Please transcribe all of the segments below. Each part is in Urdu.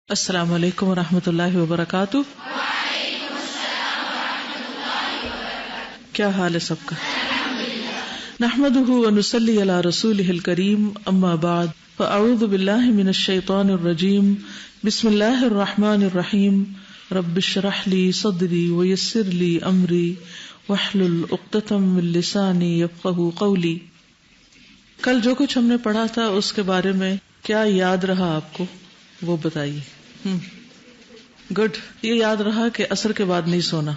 السلام علیکم ورحمۃ اللہ وبرکاتہ۔ کیا حال ہے سب کا؟ نحمده ونصلی علی رسولہ الکریم، اما بعد فاعوذ باللہ من الشیطان الرجیم، بسم اللہ الرحمن الرحیم، رب اشرح لی صدری ویسر لی امری واحلل عقدۃ من لسانی یفقہوا قولی۔ کل جو کچھ ہم نے پڑھا تھا اس کے بارے میں کیا یاد رہا آپ کو، وہ بتائیے۔ گڈ، یہ یاد رہا کہ عصر کے بعد نہیں سونا،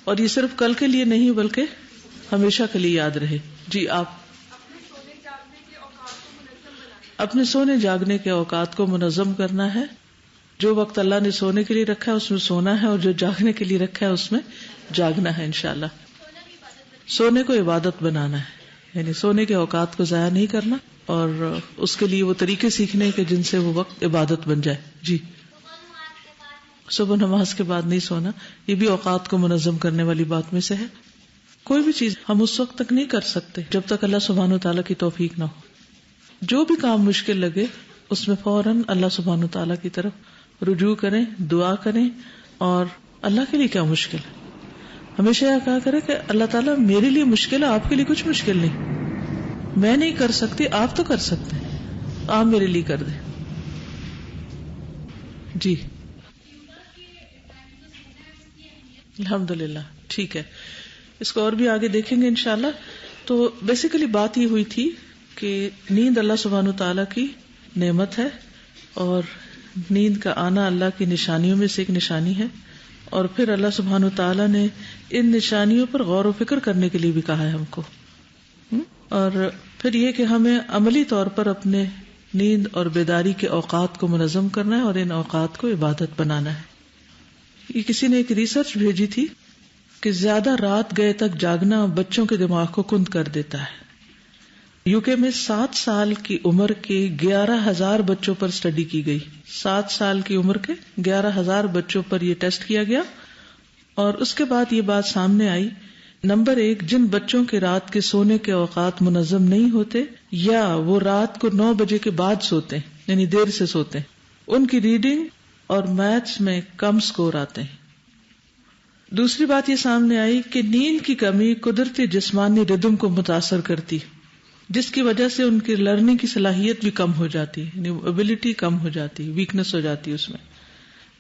اور یہ صرف کل کے لیے نہیں بلکہ ہمیشہ کے لیے یاد رہے۔ جی، آپ اپنے سونے جاگنے کے اوقات کو منظم کرنا ہے۔ جو وقت اللہ نے سونے کے لیے رکھا ہے اس میں سونا ہے، اور جو جاگنے کے لیے رکھا ہے اس میں جاگنا ہے انشاءاللہ۔ سونے کو عبادت بنانا ہے، یعنی سونے کے اوقات کو ضائع نہیں کرنا، اور اس کے لیے وہ طریقے سیکھنے کے جن سے وہ وقت عبادت بن جائے۔ جی، صبح نماز کے بعد نہیں سونا، یہ بھی اوقات کو منظم کرنے والی بات میں سے ہے۔ کوئی بھی چیز ہم اس وقت تک نہیں کر سکتے جب تک اللہ سبحانہ وتعالیٰ کی توفیق نہ ہو۔ جو بھی کام مشکل لگے اس میں فوراً اللہ سبحانہ وتعالیٰ کی طرف رجوع کریں، دعا کریں، اور اللہ کے لیے کیا مشکل ہے، ہمیشہ یہ کہا کرے کہ اللہ تعالیٰ میرے لیے مشکل ہے، آپ کے لیے کچھ مشکل نہیں، میں نہیں کر سکتی، آپ تو کر سکتے ہیں، آپ میرے لیے کر دیں۔ جی الحمدللہ، ٹھیک ہے، اس کو اور بھی آگے دیکھیں گے انشاءاللہ۔ تو بیسیکلی بات یہ ہوئی تھی کہ نیند اللہ سبحانہ وتعالیٰ کی نعمت ہے، اور نیند کا آنا اللہ کی نشانیوں میں سے ایک نشانی ہے، اور پھر اللہ سبحانہ وتعالیٰ نے ان نشانیوں پر غور و فکر کرنے کے لیے بھی کہا ہے ہم کو، اور پھر یہ کہ ہمیں عملی طور پر اپنے نیند اور بیداری کے اوقات کو منظم کرنا ہے، اور ان اوقات کو عبادت بنانا ہے۔ یہ کسی نے ایک ریسرچ بھیجی تھی کہ زیادہ رات گئے تک جاگنا بچوں کے دماغ کو کند کر دیتا ہے۔ یوکے میں 7 سال کی عمر کے 11,000 بچوں پر اسٹڈی کی گئی۔ 7 سال کی عمر کے 11,000 بچوں پر یہ ٹیسٹ کیا گیا، اور اس کے بعد یہ بات سامنے آئی، نمبر 1، جن بچوں کے رات کے سونے کے اوقات منظم نہیں ہوتے، یا وہ رات کو 9 بجے کے بعد سوتے ہیں، یعنی دیر سے سوتے ہیں، ان کی ریڈنگ اور میتھس میں کم سکور آتے ہیں۔ دوسری بات یہ سامنے آئی کہ نیند کی کمی قدرتی جسمانی ردم کو متاثر کرتی، جس کی وجہ سے ان کی لرننگ کی صلاحیت بھی کم ہو جاتی ہے، یعنی ایبلٹی کم ہو جاتی ہے، ویکنس ہو جاتی ہے، اس میں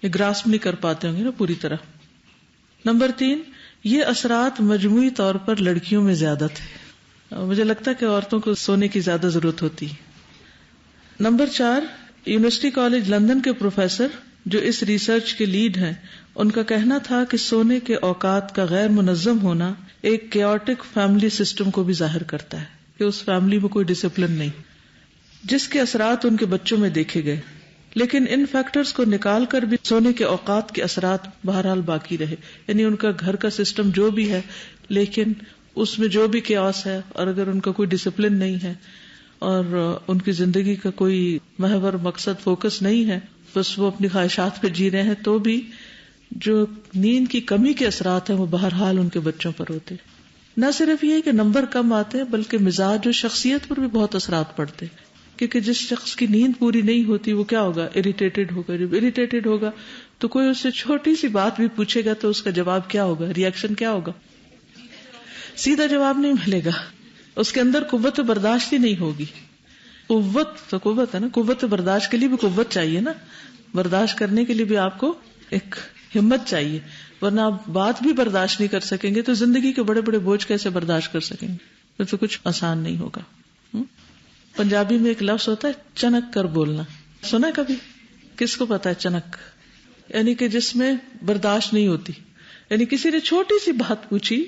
یہ گراسپ نہیں کر پاتے ہوں گے نا پوری طرح۔ نمبر 3، یہ اثرات مجموعی طور پر لڑکیوں میں زیادہ تھے، مجھے لگتا ہے کہ عورتوں کو سونے کی زیادہ ضرورت ہوتی ہے۔ نمبر 4، یونیورسٹی کالج لندن کے پروفیسر جو اس ریسرچ کے لیڈ ہیں، ان کا کہنا تھا کہ سونے کے اوقات کا غیر منظم ہونا ایک کیوٹک فیملی سسٹم کو بھی ظاہر کرتا ہے، کہ اس فیملی میں کوئی ڈسپلن نہیں، جس کے اثرات ان کے بچوں میں دیکھے گئے۔ لیکن ان فیکٹرز کو نکال کر بھی سونے کے اوقات کے اثرات بہرحال باقی رہے، یعنی ان کا گھر کا سسٹم جو بھی ہے، لیکن اس میں جو بھی کیاس ہے، اور اگر ان کا کوئی ڈسپلن نہیں ہے، اور ان کی زندگی کا کوئی محور مقصد فوکس نہیں ہے، بس وہ اپنی خواہشات پہ جی رہے ہیں، تو بھی جو نیند کی کمی کے اثرات ہیں وہ بہرحال ان کے بچوں پر ہوتے۔ نہ صرف یہ کہ نمبر کم آتے ہیں، بلکہ مزاج اور شخصیت پر بھی بہت اثرات پڑتے ہیں، کیونکہ جس شخص کی نیند پوری نہیں ہوتی وہ کیا ہوگا، اریٹیٹڈ ہوگا۔ جب اریٹیٹڈ ہوگا تو کوئی اس سے چھوٹی سی بات بھی پوچھے گا تو اس کا جواب کیا ہوگا، ریئیکشن کیا ہوگا، سیدھا جواب نہیں ملے گا، اس کے اندر قوت برداشت ہی نہیں ہوگی۔ قوت تو قوت ہے نا، قوت برداشت کے لیے بھی قوت چاہیے نا، برداشت کرنے کے لیے بھی آپ کو ایک ہمت چاہیے، ورنہ آپ بات بھی برداشت نہیں کر سکیں گے تو زندگی کے بڑے بڑے بوجھ کیسے برداشت کر سکیں گے، پھر تو کچھ آسان نہیں ہوگا۔ پنجابی میں ایک لفظ ہوتا ہے چنک کر بولنا، سنا کبھی؟ کس کو پتا ہے چنک؟ یعنی کہ جس میں برداشت نہیں ہوتی، یعنی کسی نے چھوٹی سی بات پوچھی،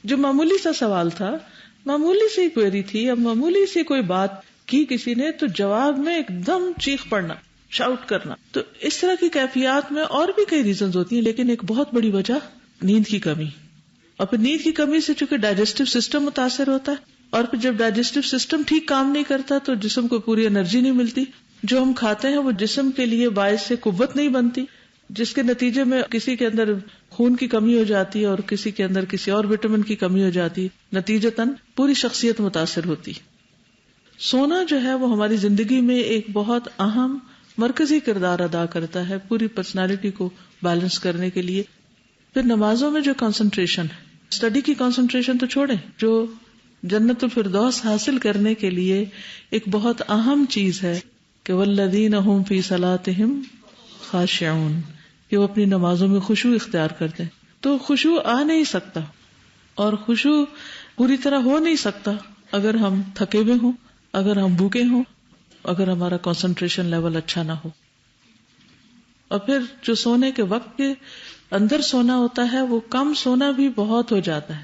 جو معمولی سا سوال تھا، معمولی سی کوئری تھی، یا معمولی سی کوئی بات کی کسی نے، تو جواب میں ایک دم چیخ پڑنا، شاؤٹ کرنا۔ تو اس طرح کی کیفیات میں اور بھی کئی ریزنز ہوتی ہیں، لیکن ایک بہت بڑی وجہ نیند کی کمی، اور پھر نیند کی کمی سے چونکہ ڈائجسٹو سسٹم متاثر ہوتا ہے، اور پھر جب ڈائجسٹو سسٹم ٹھیک کام نہیں کرتا تو جسم کو پوری انرجی نہیں ملتی، جو ہم کھاتے ہیں وہ جسم کے لیے باعث سے قوت نہیں بنتی، جس کے نتیجے میں کسی کے اندر خون کی کمی ہو جاتی ہے، اور کسی کے اندر کسی اور وٹامن کی کمی ہو جاتی ہے، نتیجتاً پوری شخصیت متاثر ہوتی۔ سونا جو ہے وہ ہماری زندگی میں ایک بہت اہم مرکزی کردار ادا کرتا ہے پوری پرسنالٹی کو بیلنس کرنے کے لیے. پھر نمازوں میں جو کنسنٹریشن ہے، اسٹڈی کی کنسنٹریشن تو چھوڑیں، جو جنت الفردوس حاصل کرنے کے لیے ایک بہت اہم چیز ہے کہ والذین هم فی صلاتہم خاشعون، کہ وہ اپنی نمازوں میں خشوع اختیار کرتے ہیں. تو خشوع آ نہیں سکتا اور خشوع پوری طرح ہو نہیں سکتا اگر ہم تھکے ہوئے ہوں، اگر ہم بھوکے ہوں، اگر ہمارا کنسنٹریشن لیول اچھا نہ ہو. اور پھر جو سونے کے وقت کے اندر سونا ہوتا ہے وہ کم سونا بھی بہت ہو جاتا ہے،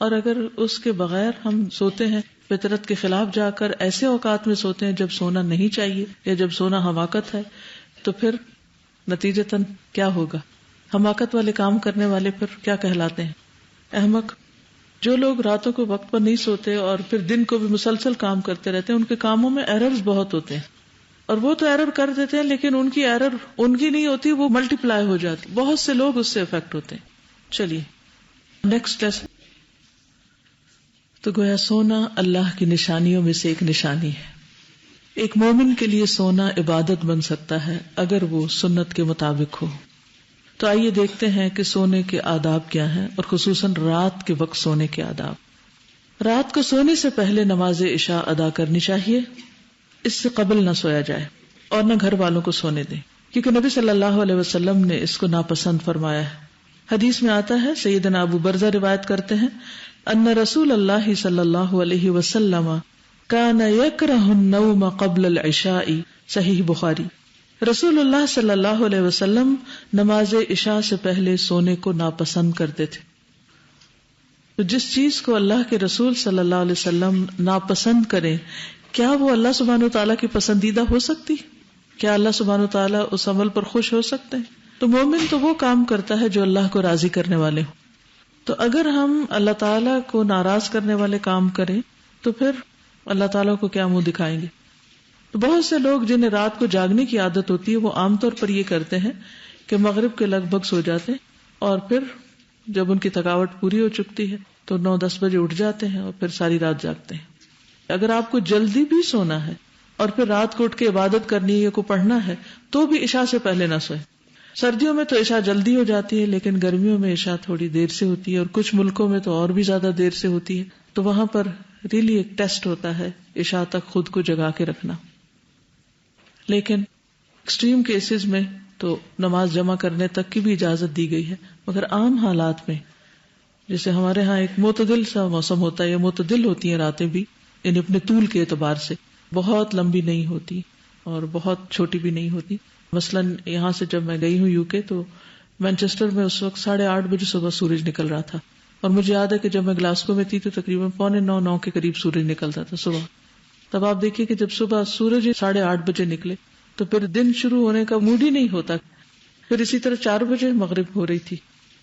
اور اگر اس کے بغیر ہم سوتے ہیں فطرت کے خلاف جا کر ایسے اوقات میں سوتے ہیں جب سونا نہیں چاہیے یا جب سونا حماقت ہے، تو پھر نتیجتاً کیا ہوگا؟ حماقت والے کام کرنے والے پھر کیا کہلاتے ہیں؟ احمق. جو لوگ راتوں کو وقت پر نہیں سوتے اور پھر دن کو بھی مسلسل کام کرتے رہتے ہیں، ان کے کاموں میں ایررز بہت ہوتے ہیں، اور وہ تو ایرر کر دیتے ہیں لیکن ان کی ایرر ان کی نہیں ہوتی، وہ ملٹی پلائی ہو جاتی. بہت سے لوگ اس سے افیکٹ ہوتے ہیں. چلیے نیکسٹ لیسن. تو گویا سونا اللہ کی نشانیوں میں سے ایک نشانی ہے. ایک مومن کے لیے سونا عبادت بن سکتا ہے اگر وہ سنت کے مطابق ہو. تو آئیے دیکھتے ہیں کہ سونے کے آداب کیا ہیں، اور خصوصاً رات کے وقت سونے کے آداب. رات کو سونے سے پہلے نماز عشاء ادا کرنی چاہیے، اس سے قبل نہ سویا جائے اور نہ گھر والوں کو سونے دیں، کیونکہ نبی صلی اللہ علیہ وسلم نے اس کو ناپسند فرمایا ہے. حدیث میں آتا ہے، سیدنا ابو برزہ روایت کرتے ہیں، ان رسول اللہ صلی اللہ علیہ وسلم کان یکرہ النوم قبل العشاء. صحیح بخاری. رسول اللہ صلی اللہ علیہ وسلم نماز عشاء سے پہلے سونے کو ناپسند کرتے تھے. تو جس چیز کو اللہ کے رسول صلی اللہ علیہ وسلم ناپسند کریں، کیا وہ اللہ سبحانہ و تعالیٰ کی پسندیدہ ہو سکتی؟ کیا اللہ سبحانہ و تعالیٰ اس عمل پر خوش ہو سکتے ہیں؟ تو مومن تو وہ کام کرتا ہے جو اللہ کو راضی کرنے والے ہوں. تو اگر ہم اللہ تعالیٰ کو ناراض کرنے والے کام کریں تو پھر اللہ تعالیٰ کو کیا منہ دکھائیں گے؟ تو بہت سے لوگ جنہیں رات کو جاگنے کی عادت ہوتی ہے وہ عام طور پر یہ کرتے ہیں کہ مغرب کے لگ بھگ سو جاتے ہیں، اور پھر جب ان کی تھکاوٹ پوری ہو چکتی ہے تو 9-10 بجے اٹھ جاتے ہیں اور پھر ساری رات جاگتے ہیں. اگر آپ کو جلدی بھی سونا ہے اور پھر رات کو اٹھ کے عبادت کرنی ہے یا کو پڑھنا ہے تو بھی عشاء سے پہلے نہ سوئے. سردیوں میں تو عشاء جلدی ہو جاتی ہے، لیکن گرمیوں میں عشاء تھوڑی دیر سے ہوتی ہے، اور کچھ ملکوں میں تو اور بھی زیادہ دیر سے ہوتی ہے. تو وہاں پر ریلی ایک ٹیسٹ ہوتا ہے عشاء تک خود کو جگا کے رکھنا. لیکن ایکسٹریم کیسز میں تو نماز جمع کرنے تک کی بھی اجازت دی گئی ہے، مگر عام حالات میں جیسے ہمارے ہاں ایک معتدل سا موسم ہوتا ہے، یا معتدل ہوتی ہیں راتیں بھی، یعنی اپنے طول کے اعتبار سے بہت لمبی نہیں ہوتی اور بہت چھوٹی بھی نہیں ہوتی. مثلاً یہاں سے جب میں گئی ہوں UK تو مینچسٹر میں اس وقت 8:30 بجے صبح سورج نکل رہا تھا، اور مجھے یاد ہے کہ جب میں گلاسکو میں تھی تو تقریباً 8:45-9 کے قریب سورج نکلتا تھا صبح. تب آپ دیکھیے کہ جب صبح سورج 8:30 بجے نکلے تو پھر دن شروع ہونے کا موڈ ہی نہیں ہوتا. پھر اسی طرح 4 بجے مغرب ہو رہی تھی،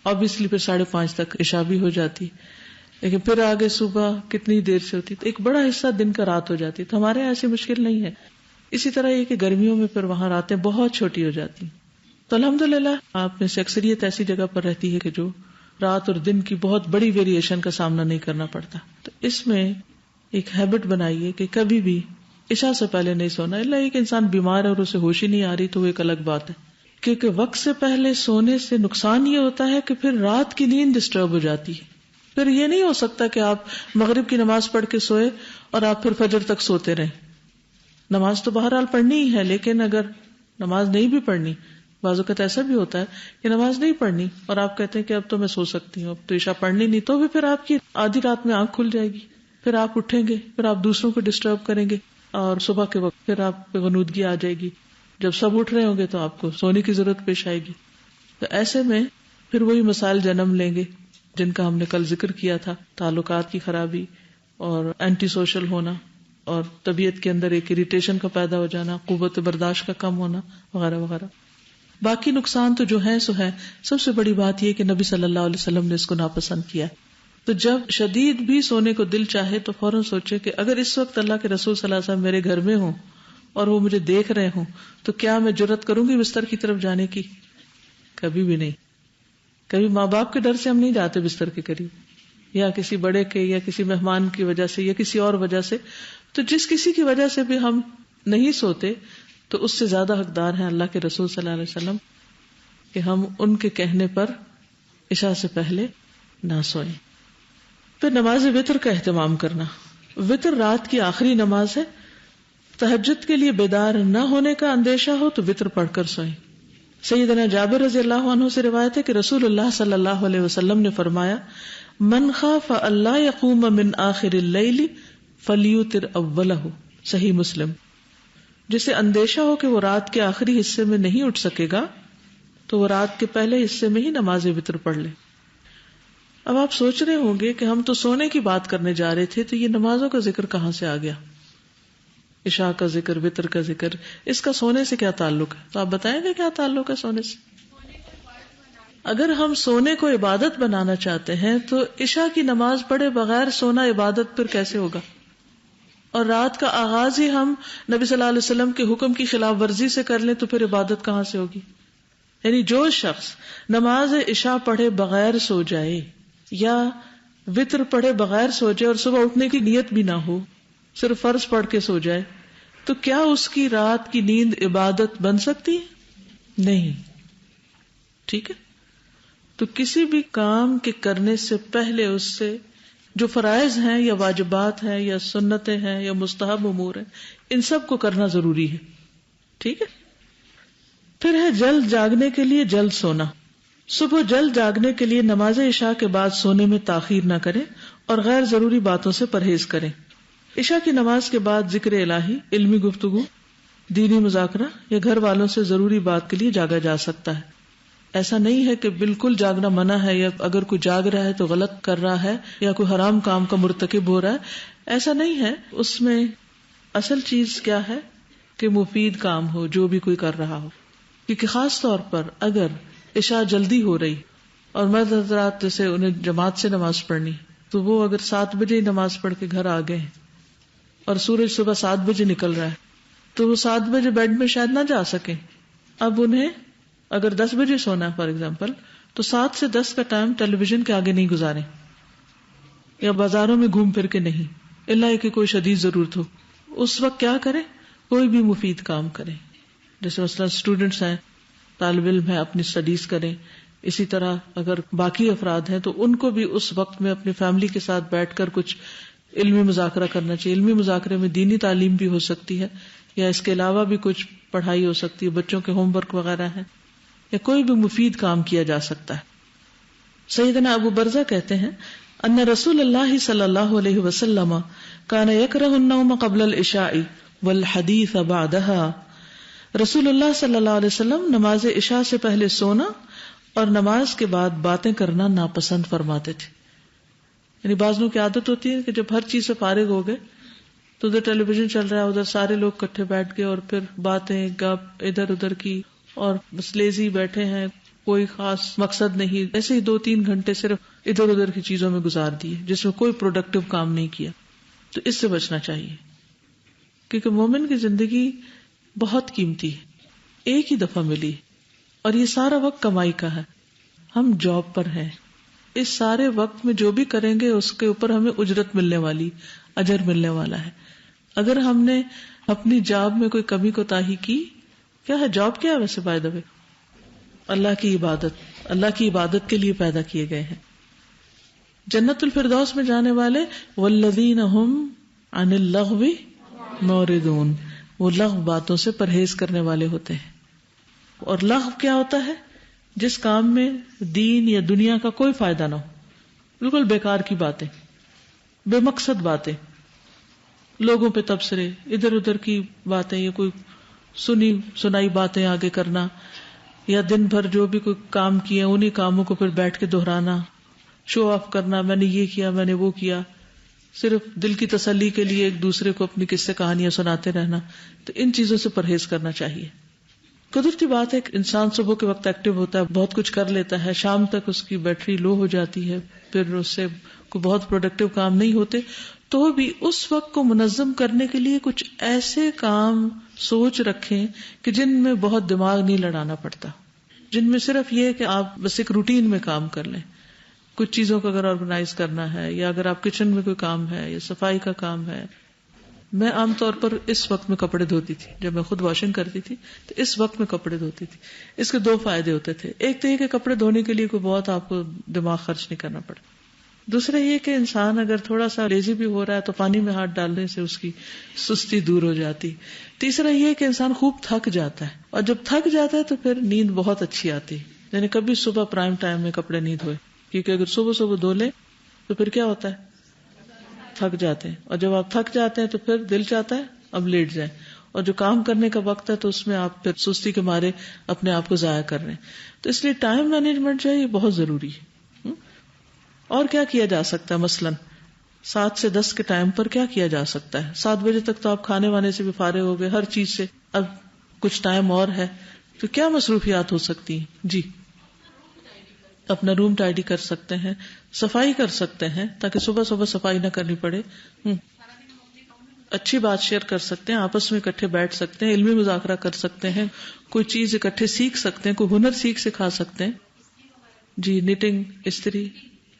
obviously پھر 5:30 تک عشاء بھی ہو جاتی، لیکن پھر آگے صبح کتنی دیر سے ہوتی تو ایک بڑا حصہ دن کا رات ہو جاتی. تو ہمارے ایسی مشکل نہیں ہے. اسی طرح یہ کہ گرمیوں میں پھر وہاں راتیں بہت چھوٹی ہو جاتی. تو الحمدللہ آپ میں سے اکثریت ایسی جگہ پر رہتی ہے کہ جو رات اور دن کی بہت بڑی ویریشن کا سامنا نہیں کرنا پڑتا. تو اس میں ایک ہیبٹ بنائیے کہ کبھی بھی عشاء سے پہلے نہیں سونا. اللہ ایک انسان بیمار ہے اور اسے ہوش ہی نہیں آ رہی تو وہ ایک الگ بات ہے، کیونکہ وقت سے پہلے سونے سے نقصان یہ ہوتا ہے کہ پھر رات کی نیند ڈسٹرب ہو جاتی ہے. پھر یہ نہیں ہو سکتا کہ آپ مغرب کی نماز پڑھ کے سوئے اور آپ پھر فجر تک سوتے رہیں. نماز تو بہرحال پڑھنی ہی ہے، لیکن اگر نماز نہیں بھی پڑھنی، بعض اوقات ایسا بھی ہوتا ہے کہ نماز نہیں پڑھنی اور آپ کہتے ہیں کہ اب تو میں سو سکتی ہوں، اب تو عشاء پڑھنی نہیں، تو بھی پھر آپ کی آدھی رات میں آنکھ کھل جائے گی، پھر آپ اٹھیں گے، پھر آپ دوسروں کو ڈسٹرب کریں گے، اور صبح کے وقت پھر آپ پہ غنودگی آ جائے گی. جب سب اٹھ رہے ہوں گے تو آپ کو سونے کی ضرورت پیش آئے گی. تو ایسے میں پھر وہی مسائل جنم لیں گے جن کا ہم نے کل ذکر کیا تھا، تعلقات کی خرابی اور اینٹی سوشل ہونا، اور طبیعت کے اندر ایک اریٹیشن کا پیدا ہو جانا، قوت برداشت کا کم ہونا وغیرہ وغیرہ. باقی نقصان تو جو ہے سو ہے. سب سے بڑی بات یہ کہ نبی صلی اللہ علیہ وسلم نے اس کو ناپسند کیا. تو جب شدید بھی سونے کو دل چاہے تو فوراً سوچے کہ اگر اس وقت اللہ کے رسول صلی اللہ علیہ وسلم میرے گھر میں ہوں اور وہ مجھے دیکھ رہے ہوں تو کیا میں جرأت کروں گی بستر کی طرف جانے کی؟ کبھی بھی نہیں. کبھی ماں باپ کے ڈر سے ہم نہیں جاتے بستر کے قریب، یا کسی بڑے کے، یا کسی مہمان کی وجہ سے، یا کسی اور وجہ سے. تو جس کسی کی وجہ سے بھی ہم نہیں سوتے تو اس سے زیادہ حقدار ہیں اللہ کے رسول صلی اللہ علیہ وسلم کہ ہم ان کے کہنے پر عشاء سے پہلے نہ سوئیں. پھر نماز وتر کا اہتمام کرنا. وتر رات کی آخری نماز ہے. تہجد کے لیے بیدار نہ ہونے کا اندیشہ ہو تو وتر پڑھ کر سوئیں. سیدنا جابر رضی اللہ عنہ سے روایت ہے کہ رسول اللہ صلی اللہ علیہ وسلم نے فرمایا من خاف اللہ یقوم من آخر اللیل فلیوتر اولہ. صحیح مسلم. جسے اندیشہ ہو کہ وہ رات کے آخری حصے میں نہیں اٹھ سکے گا تو وہ رات کے پہلے حصے میں ہی نماز وتر پڑھ لے. اب آپ سوچ رہے ہوں گے کہ ہم تو سونے کی بات کرنے جا رہے تھے تو یہ نمازوں کا ذکر کہاں سے آ گیا؟ عشاء کا ذکر، وتر کا ذکر، اس کا سونے سے کیا تعلق ہے؟ تو آپ بتائیں گے کیا تعلق ہے سونے سے؟ اگر ہم سونے کو عبادت بنانا چاہتے ہیں تو عشاء کی نماز پڑھے بغیر سونا عبادت پھر کیسے ہوگا؟ اور رات کا آغاز ہی ہم نبی صلی اللہ علیہ وسلم کے حکم کی خلاف ورزی سے کر لیں تو پھر عبادت کہاں سے ہوگی؟ یعنی جو شخص نماز عشاء پڑھے بغیر سو جائے یا وتر پڑھے بغیر سو جائے اور صبح اٹھنے کی نیت بھی نہ ہو، صرف فرض پڑھ کے سو جائے، تو کیا اس کی رات کی نیند عبادت بن سکتی ہے؟ نہیں. ٹھیک ہے. تو کسی بھی کام کے کرنے سے پہلے اس سے جو فرائض ہیں یا واجبات ہیں یا سنتیں ہیں یا مستحب امور ہیں ان سب کو کرنا ضروری ہے. ٹھیک ہے. پھر ہے جلد جاگنے کے لیے جلد سونا. صبح جلد جاگنے کے لیے نماز عشاء کے بعد سونے میں تاخیر نہ کریں اور غیر ضروری باتوں سے پرہیز کریں. عشاء کی نماز کے بعد ذکر الہی، علمی گفتگو، دینی مذاکرہ یا گھر والوں سے ضروری بات کے لیے جاگا جا سکتا ہے. ایسا نہیں ہے کہ بالکل جاگنا منع ہے یا اگر کوئی جاگ رہا ہے تو غلط کر رہا ہے یا کوئی حرام کام کا مرتکب ہو رہا ہے. ایسا نہیں ہے. اس میں اصل چیز کیا ہے کہ مفید کام ہو جو بھی کوئی کر رہا ہو. کیونکہ خاص طور پر اگر عشاء جلدی ہو رہی اور مرد حضرات جیسے انہیں جماعت سے نماز پڑھنی تو وہ اگر 7 بجے نماز پڑھ کے گھر آ گئے اور سورج صبح 7 بجے نکل رہا ہے تو وہ 7 بجے بیڈ میں شاید نہ جا سکیں. اب انہیں اگر 10 بجے سونا ہے فار ایگزامپل تو 7 سے 10 کا ٹائم ٹیلی ویژن کے آگے نہیں گزاریں یا بازاروں میں گھوم پھر کے نہیں، اللہ کہ کوئی شدید ضرورت ہو. اس وقت کیا کریں؟ کوئی بھی مفید کام کریں. جیسے مثلا اسٹوڈنٹس ہیں، طالب علم ہیں، اپنی اسٹڈیز کریں. اسی طرح اگر باقی افراد ہیں تو ان کو بھی اس وقت میں اپنی فیملی کے ساتھ بیٹھ کر کچھ علمی مذاکرہ کرنا چاہیے. علمی مذاکرے میں دینی تعلیم بھی ہو سکتی ہے یا اس کے علاوہ بھی کچھ پڑھائی ہو سکتی ہے، بچوں کے ہوم ورک وغیرہ ہیں یا کوئی بھی مفید کام کیا جا سکتا ہے. سیدنا ابو برزہ کہتے ہیں ان رسول اللہ صلی اللہ علیہ وسلم کان یکرہ النوم قبل العشاء والحدیث بعدها. رسول اللہ صلی اللہ علیہ وسلم نماز عشاء سے پہلے سونا اور نماز کے بعد باتیں کرنا ناپسند فرماتے تھے. یعنی بعض لوگوں کی عادت ہوتی ہے کہ جب ہر چیز سے فارغ ہو گئے تو ادھر ٹیلی ویژن چل رہا ہے، ادھر سارے لوگ کٹھے بیٹھ گئے اور پھر باتیں گپ ادھر ادھر کی اور بس لیزی بیٹھے ہیں، کوئی خاص مقصد نہیں، ایسے ہی 2-3 گھنٹے صرف ادھر ادھر کی چیزوں میں گزار دیے جس میں کوئی پروڈکٹیو کام نہیں کیا. تو اس سے بچنا چاہیے کیونکہ مومن کی زندگی بہت قیمتی ہے، ایک ہی دفعہ ملی اور یہ سارا وقت کمائی کا ہے. ہم جاب پر ہیں، اس سارے وقت میں جو بھی کریں گے اس کے اوپر ہمیں اجرت ملنے والی، اجر ملنے والا ہے. اگر ہم نے اپنی جاب میں کوئی کمی کوتاہی کی، کیا ہے جاب، کیا ہے ویسے بائی دا وے؟ اللہ کی عبادت، اللہ کی عبادت کے لیے پیدا کیے گئے ہیں. جنت الفردوس میں جانے والے والذین هم عن اللغو معرضون، وہ لغو باتوں سے پرہیز کرنے والے ہوتے ہیں. اور لغو کیا ہوتا ہے؟ جس کام میں دین یا دنیا کا کوئی فائدہ نہ ہو، بالکل بیکار کی باتیں، بے مقصد باتیں، لوگوں پہ تبصرے، ادھر ادھر کی باتیں یا کوئی سنی سنائی باتیں آگے کرنا یا دن بھر جو بھی کوئی کام کیے انہی کاموں کو پھر بیٹھ کے دہرانا، شو آف کرنا، میں نے یہ کیا، میں نے وہ کیا، صرف دل کی تسلی کے لیے ایک دوسرے کو اپنی قصے کہانیاں سناتے رہنا. تو ان چیزوں سے پرہیز کرنا چاہیے. قدرتی بات ہے کہ انسان صبح کے وقت ایکٹیو ہوتا ہے، بہت کچھ کر لیتا ہے، شام تک اس کی بیٹری لو ہو جاتی ہے، پھر اس سے کوئی بہت پروڈکٹیو کام نہیں ہوتے. تو بھی اس وقت کو منظم کرنے کے لیے کچھ ایسے کام سوچ رکھیں کہ جن میں بہت دماغ نہیں لڑانا پڑتا، جن میں صرف یہ کہ آپ بس ایک روٹین میں کام کر لیں. کچھ چیزوں کو اگر آرگنائز کرنا ہے یا اگر آپ کچن میں کوئی کام ہے یا صفائی کا کام ہے، میں عام طور پر اس وقت میں کپڑے دھوتی تھی، جب میں خود واشنگ کرتی تھی تو اس وقت میں کپڑے دھوتی تھی. اس کے دو فائدے ہوتے تھے. ایک تو یہ کہ کپڑے دھونے کے لیے کوئی بہت آپ کو دماغ خرچ نہیں کرنا پڑا. دوسرا یہ کہ انسان اگر تھوڑا سا لیزی بھی ہو رہا ہے تو پانی میں ہاتھ ڈالنے سے اس کی سستی دور ہو جاتی. تیسرا یہ کہ انسان خوب تھک جاتا ہے، اور جب تھک جاتا ہے تو پھر نیند بہت اچھی آتی. یعنی کبھی صبح پرائم ٹائم میں کپڑے نہیں دھوئے، کیونکہ اگر صبح صبح دھو لیں تو پھر کیا ہوتا ہے، تھک جاتے ہیں. اور جب آپ تھک جاتے ہیں تو پھر دل چاہتا ہے اب لیٹ جائیں، اور جو کام کرنے کا وقت ہے تو اس میں آپ پھر سستی کے مارے اپنے آپ کو ضائع کر رہے ہیں. تو اس لیے ٹائم مینجمنٹ جو ہے یہ بہت ضروری ہے. اور کیا کیا جا سکتا ہے؟ مثلاً 7 سے 10 کے ٹائم پر کیا کیا جا سکتا ہے؟ 7 بجے تک تو آپ کھانے وانے سے بھی فارغ ہو گئے، ہر چیز سے. اب کچھ ٹائم اور ہے تو کیا مصروفیات ہو سکتی ہیں؟ جی، اپنا روم ٹائڈی کر سکتے ہیں، صفائی کر سکتے ہیں تاکہ صبح صبح صفائی نہ کرنی پڑے. اچھی بات شیئر کر سکتے ہیں، آپس میں اکٹھے بیٹھ سکتے ہیں، علمی مذاکرہ کر سکتے ہیں، کوئی چیز اکٹھے سیکھ سکتے ہیں، کوئی ہنر سکھا سکتے ہیں. جی، نیٹنگ، استری،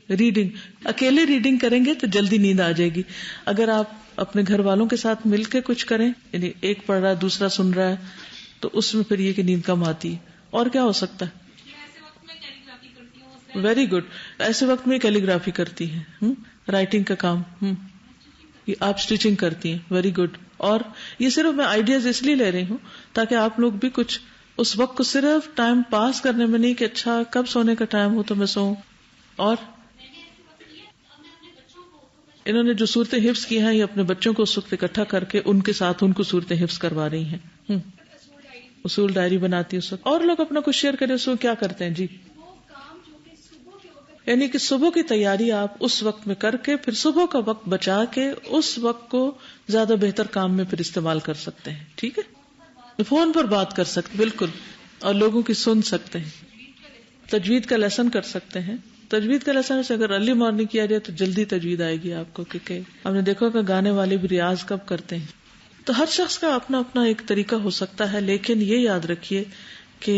ریڈنگ. اکیلے ریڈنگ کریں گے تو جلدی نیند آ جائے گی. اگر آپ اپنے گھر والوں کے ساتھ مل کے کچھ کریں، یعنی ایک پڑھ رہا ہے دوسرا سن رہا ہے، تو اس میں پھر یہ کہ نیند کم آتی ہے. اور کیا ہو سکتا ہے؟ Very good. ایسے وقت میں کیلی گرافی کرتی ہیں، رائٹنگ کا کام. یہ آپ اسٹیچنگ کرتی ہیں، ویری گڈ. اور یہ صرف میں آئیڈیاز اس لیے لے رہی ہوں تاکہ آپ لوگ بھی کچھ اس وقت کو صرف ٹائم پاس کرنے میں نہیں کہ اچھا کب سونے کا ٹائم ہو تو میں سوؤں. اور انہوں نے جو صورتیں حفظ کی ہیں یہ اپنے بچوں کو اس وقت اکٹھا کر کے ان کے ساتھ ان کو صورتیں حفظ کروا رہی ہیں. اصول ڈائری بناتی ہے اس وقت. اور لوگ اپنا کچھ شیئر کریں اس وقت کیا کرتے ہیں؟ جی، یعنی کہ صبح کی تیاری آپ اس وقت میں کر کے پھر صبح کا وقت بچا کے اس وقت کو زیادہ بہتر کام میں پھر استعمال کر سکتے ہیں. ٹھیک ہے، فون پر بات کر سکتے بالکل، اور لوگوں کی سن سکتے ہیں. تجوید کا لیسن کر سکتے ہیں. تجوید کا لیسن سے اگر ارلی مارننگ کیا جائے تو جلدی تجوید آئے گی آپ کو، کیونکہ ہم نے دیکھا کہ گانے والے بھی ریاض کب کرتے ہیں. تو ہر شخص کا اپنا اپنا ایک طریقہ ہو سکتا ہے، لیکن یہ یاد رکھیے کہ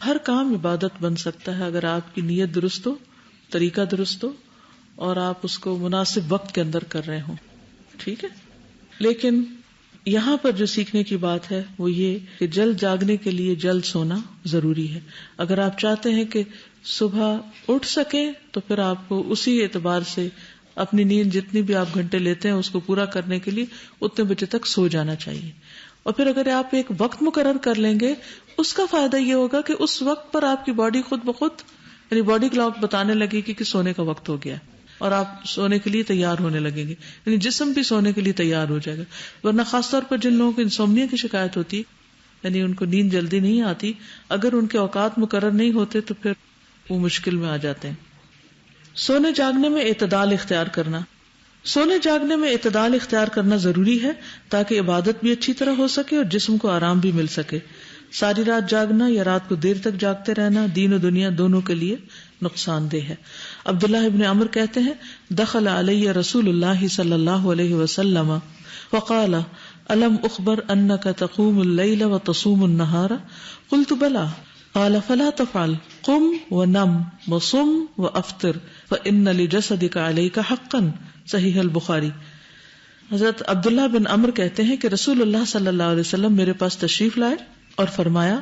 ہر کام عبادت بن سکتا ہے اگر آپ کی نیت درست ہو، طریقہ درست ہو، اور آپ اس کو مناسب وقت کے اندر کر رہے ہوں. ٹھیک ہے، لیکن یہاں پر جو سیکھنے کی بات ہے وہ یہ کہ جلد جاگنے کے لیے جلد سونا ضروری ہے. اگر آپ چاہتے ہیں کہ صبح اٹھ سکیں تو پھر آپ کو اسی اعتبار سے اپنی نیند جتنی بھی آپ گھنٹے لیتے ہیں اس کو پورا کرنے کے لیے اتنے بجے تک سو جانا چاہیے. اور پھر اگر آپ ایک وقت مقرر کر لیں گے اس کا فائدہ یہ ہوگا کہ اس وقت پر آپ کی باڈی خود بخود، یعنی باڈی کلاک بتانے لگے گی کہ سونے کا وقت ہو گیا اور آپ سونے کے لیے تیار ہونے لگیں گے. یعنی جسم بھی سونے کے لیے تیار ہو جائے گا. ورنہ خاص طور پر جن لوگوں کو انسومنیا کی شکایت ہوتی، یعنی ان کو نیند جلدی نہیں آتی، اگر ان کے اوقات مقرر نہیں ہوتے تو پھر وہ مشکل میں آ جاتے ہیں. سونے جاگنے میں اعتدال اختیار کرنا. سونے جاگنے میں اعتدال اختیار کرنا ضروری ہے تاکہ عبادت بھی اچھی طرح ہو سکے اور جسم کو آرام بھی مل سکے. ساری رات جاگنا یا رات کو دیر تک جاگتے رہنا دین و دنیا دونوں کے لیے نقصان دہ ہے. عبداللہ ابن عمر کہتے ہیں، دخل علی رسول اللہ صلی اللہ علیہ وسلم وقال الم اخبر انک تقوم اللیل وتصوم النہار قلت بلا قال فلا تفعل قم ونم وصم وافطر فان لجسدک علیک حقا. صحیح البخاری. حضرت عبداللہ بن عمر کہتے ہیں کہ رسول اللہ صلی اللہ علیہ وسلم میرے پاس تشریف لائے اور فرمایا،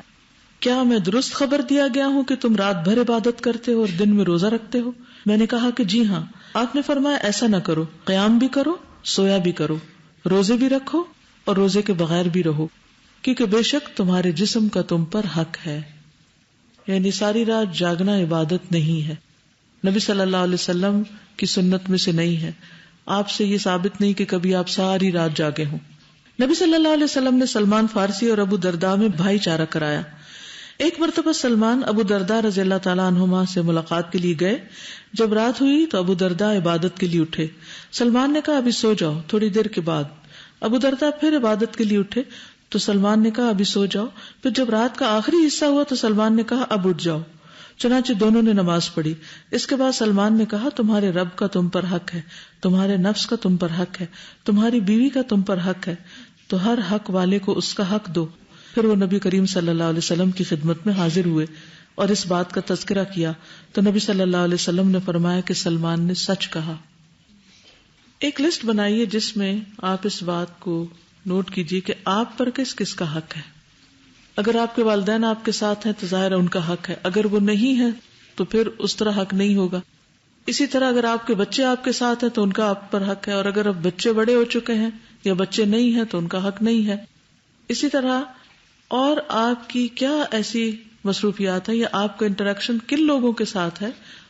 کیا میں درست خبر دیا گیا ہوں کہ تم رات بھر عبادت کرتے ہو اور دن میں روزہ رکھتے ہو؟ میں نے کہا کہ جی ہاں. آپ نے فرمایا ایسا نہ کرو، قیام بھی کرو، سویا بھی کرو، روزے بھی رکھو اور روزے کے بغیر بھی رہو، کیونکہ بے شک تمہارے جسم کا تم پر حق ہے. یعنی ساری رات جاگنا عبادت نہیں ہے، نبی صلی اللہ علیہ وسلم کی سنت میں سے نہیں ہے. آپ سے یہ ثابت نہیں کہ کبھی آپ ساری رات جاگے ہوں. نبی صلی اللہ علیہ وسلم نے سلمان فارسی اور ابو درداء میں بھائی چارہ کرایا. ایک مرتبہ سلمان ابو درداء رضی اللہ تعالیٰ عنہما سے ملاقات کے لیے گئے. جب رات ہوئی تو ابو درداء عبادت کے لیے اٹھے. سلمان نے کہا ابھی سو جاؤ. تھوڑی دیر کے بعد ابو درداء پھر عبادت کے لیے اٹھے تو سلمان نے کہا ابھی سو جاؤ. پھر جب رات کا آخری حصہ ہوا تو سلمان نے کہا اب اٹھ جاؤ. چنانچہ دونوں نے نماز پڑھی. اس کے بعد سلمان نے کہا تمہارے رب کا تم پر حق ہے، تمہارے نفس کا تم پر حق ہے، تمہاری بیوی کا تم پر حق ہے، تو ہر حق والے کو اس کا حق دو. پھر وہ نبی کریم صلی اللہ علیہ وسلم کی خدمت میں حاضر ہوئے اور اس بات کا تذکرہ کیا تو نبی صلی اللہ علیہ وسلم نے فرمایا کہ سلمان نے سچ کہا. ایک لسٹ بنائیے جس میں آپ اس بات کو نوٹ کیجیے کہ آپ پر کس کس کا حق ہے. اگر آپ کے والدین آپ کے ساتھ ہیں تو ظاہر ہے ان کا حق ہے، اگر وہ نہیں ہے تو پھر اس طرح حق نہیں ہوگا. اسی طرح اگر آپ کے بچے آپ کے ساتھ ہیں تو ان کا آپ پر حق ہے، اور اگر اب بچے بڑے ہو چکے ہیں یا بچے نہیں ہیں تو ان کا حق نہیں ہے. اسی طرح اور آپ کی کیا ایسی مصروفیات ہیں یا آپ کا انٹریکشن کن لوگوں کے ساتھ ہے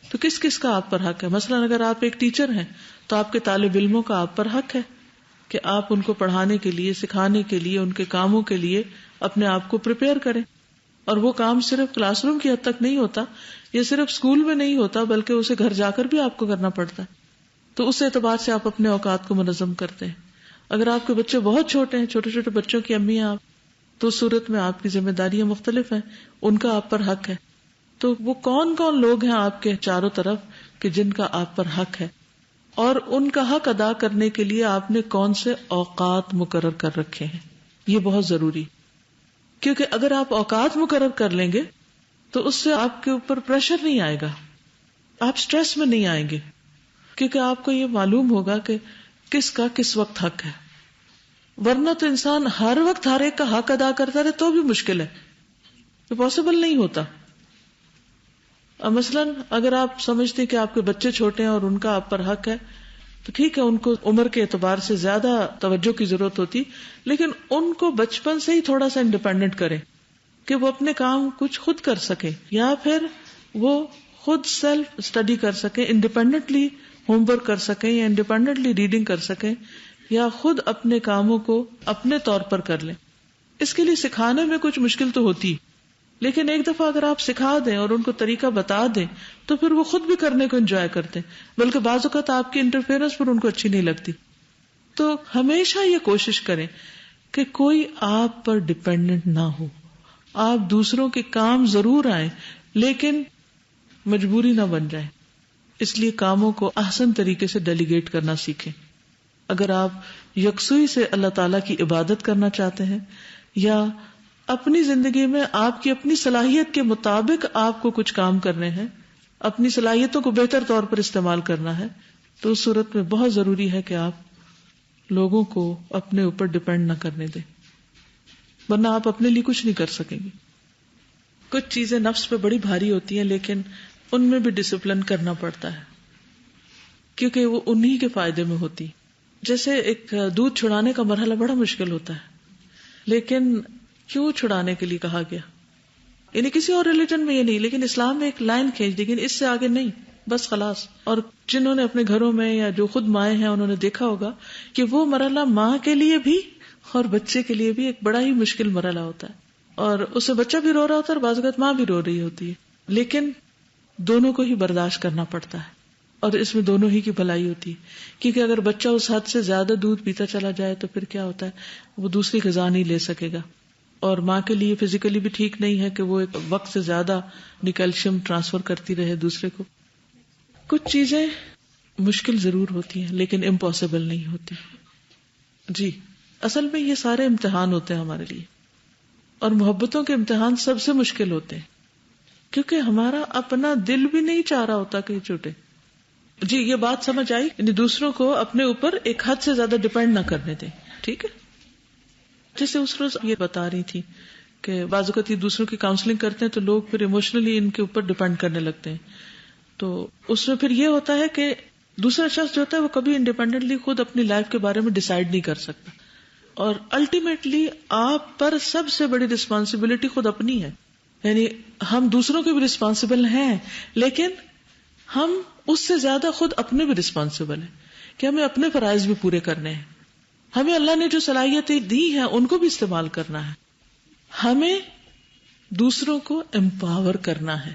تو کس کس کا آپ پر حق ہے. مثلا اگر آپ ایک ٹیچر ہیں تو آپ کے طالب علموں کا آپ پر حق ہے کہ آپ ان کو پڑھانے کے لیے، سکھانے کے لیے، ان کے کاموں کے لیے اپنے آپ کو پریپیئر کریں. اور وہ کام صرف کلاس روم کی حد تک نہیں ہوتا، یہ صرف اسکول میں نہیں ہوتا، بلکہ اسے گھر جا کر بھی آپ کو کرنا پڑتا ہے. تو اس اعتبار سے آپ اپنے اوقات کو منظم کرتے ہیں. اگر آپ کے بچے بہت چھوٹے ہیں، چھوٹے چھوٹے بچوں کی امی ہیں آپ، تو اس صورت میں آپ کی ذمہ داریاں مختلف ہیں، ان کا آپ پر حق ہے. تو وہ کون کون لوگ ہیں آپ کے چاروں طرف کہ جن کا آپ پر حق ہے، اور ان کا حق ادا کرنے کے لیے آپ نے کون سے اوقات مقرر کر رکھے ہیں. یہ بہت ضروری، کیونکہ اگر آپ اوقات مقرر کر لیں گے تو اس سے آپ کے اوپر پریشر نہیں آئے گا، آپ سٹریس میں نہیں آئیں گے، کیونکہ آپ کو یہ معلوم ہوگا کہ کس کا کس وقت حق ہے. ورنہ تو انسان ہر وقت ہر ایک کا حق ادا کرتا رہے تو بھی مشکل ہے، یہ پاسبل نہیں ہوتا. مثلاً اگر آپ سمجھتے ہیں کہ آپ کے بچے چھوٹے ہیں اور ان کا آپ پر حق ہے تو ٹھیک ہے، ان کو عمر کے اعتبار سے زیادہ توجہ کی ضرورت ہوتی، لیکن ان کو بچپن سے ہی تھوڑا سا انڈیپینڈنٹ کریں کہ وہ اپنے کام کچھ خود کر سکیں، یا پھر وہ خود سیلف اسٹڈی کر سکیں، انڈیپینڈنٹلی ہوم ورک کر سکیں، یا انڈیپینڈنٹلی ریڈنگ کر سکیں، یا خود اپنے کاموں کو اپنے طور پر کر لیں. اس کے لیے سکھانے میں کچھ مشکل تو ہوتی، لیکن ایک دفعہ اگر آپ سکھا دیں اور ان کو طریقہ بتا دیں تو پھر وہ خود بھی کرنے کو انجوائے کرتے ہیں، بلکہ بعض اوقات آپ کی انٹرفیئرنس پر ان کو اچھی نہیں لگتی. تو ہمیشہ یہ کوشش کریں کہ کوئی آپ پر ڈپینڈنٹ نہ ہو. آپ دوسروں کے کام ضرور آئیں لیکن مجبوری نہ بن جائے. اس لیے کاموں کو احسن طریقے سے ڈیلیگیٹ کرنا سیکھیں. اگر آپ یکسوئی سے اللہ تعالیٰ کی عبادت کرنا چاہتے ہیں یا اپنی زندگی میں آپ کی اپنی صلاحیت کے مطابق آپ کو کچھ کام کرنے ہیں، اپنی صلاحیتوں کو بہتر طور پر استعمال کرنا ہے، تو اس صورت میں بہت ضروری ہے کہ آپ لوگوں کو اپنے اوپر ڈپینڈ نہ کرنے دیں، ورنہ آپ اپنے لیے کچھ نہیں کر سکیں گے. کچھ چیزیں نفس پہ بڑی بھاری ہوتی ہیں لیکن ان میں بھی ڈسپلن کرنا پڑتا ہے کیونکہ وہ انہی کے فائدے میں ہوتی. جیسے ایک دودھ چھڑانے کا مرحلہ بڑا مشکل ہوتا ہے، لیکن کیوں چھڑانے کے لیے کہا گیا؟ یعنی کسی اور ریلیجن میں یہ نہیں، لیکن اسلام میں ایک لائن کھینچ دی، لیکن اس سے آگے نہیں، بس خلاص. اور جنہوں نے اپنے گھروں میں یا جو خود مائیں ہیں انہوں نے دیکھا ہوگا کہ وہ مرحلہ ماں کے لیے بھی اور بچے کے لیے بھی ایک بڑا ہی مشکل مرحلہ ہوتا ہے، اور اس میں بچہ بھی رو رہا ہوتا ہے اور بعض اوقات ماں بھی رو رہی ہوتی ہے، لیکن دونوں کو ہی برداشت کرنا پڑتا ہے اور اس میں دونوں ہی کی بھلائی ہوتی ہے. کیونکہ اگر بچہ اس حد سے زیادہ دودھ پیتا چلا جائے تو پھر کیا ہوتا ہے، وہ دوسری غذا نہیں لے سکے گا، اور ماں کے لیے فزیکلی بھی ٹھیک نہیں ہے کہ وہ ایک وقت سے زیادہ کیلشیم ٹرانسفر کرتی رہے دوسرے کو. کچھ چیزیں مشکل ضرور ہوتی ہیں لیکن امپاسبل نہیں ہوتی. جی اصل میں یہ سارے امتحان ہوتے ہیں ہمارے لیے، اور محبتوں کے امتحان سب سے مشکل ہوتے ہیں کیونکہ ہمارا اپنا دل بھی نہیں چاہ رہا ہوتا کہ چھوٹے. جی یہ بات سمجھ آئی، یعنی دوسروں کو اپنے اوپر ایک حد سے زیادہ ڈیپینڈ نہ کرنے دیں. ٹھیک ہے، جیسے اس روز یہ بتا رہی تھی کہ بعض اوقات یہ دوسروں کی کاؤنسلنگ کرتے ہیں تو لوگ پھر ایموشنلی ان کے اوپر ڈیپینڈ کرنے لگتے ہیں. تو اس میں پھر یہ ہوتا ہے کہ دوسرا شخص جو ہوتا ہے وہ کبھی انڈیپینڈنٹلی خود اپنی لائف کے بارے میں ڈیسائیڈ نہیں کر سکتا، اور الٹیمیٹلی آپ پر سب سے بڑی رسپانسبلٹی خود اپنی ہے. یعنی ہم دوسروں کے بھی رسپانسبل ہیں لیکن ہم اس سے زیادہ خود اپنے بھی رسپانسبل ہیں کہ ہمیں اپنے فرائض بھی پورے کرنے ہیں. ہمیں اللہ نے جو صلاحیتیں دی ہیں ان کو بھی استعمال کرنا ہے. ہمیں دوسروں کو امپاور کرنا ہے.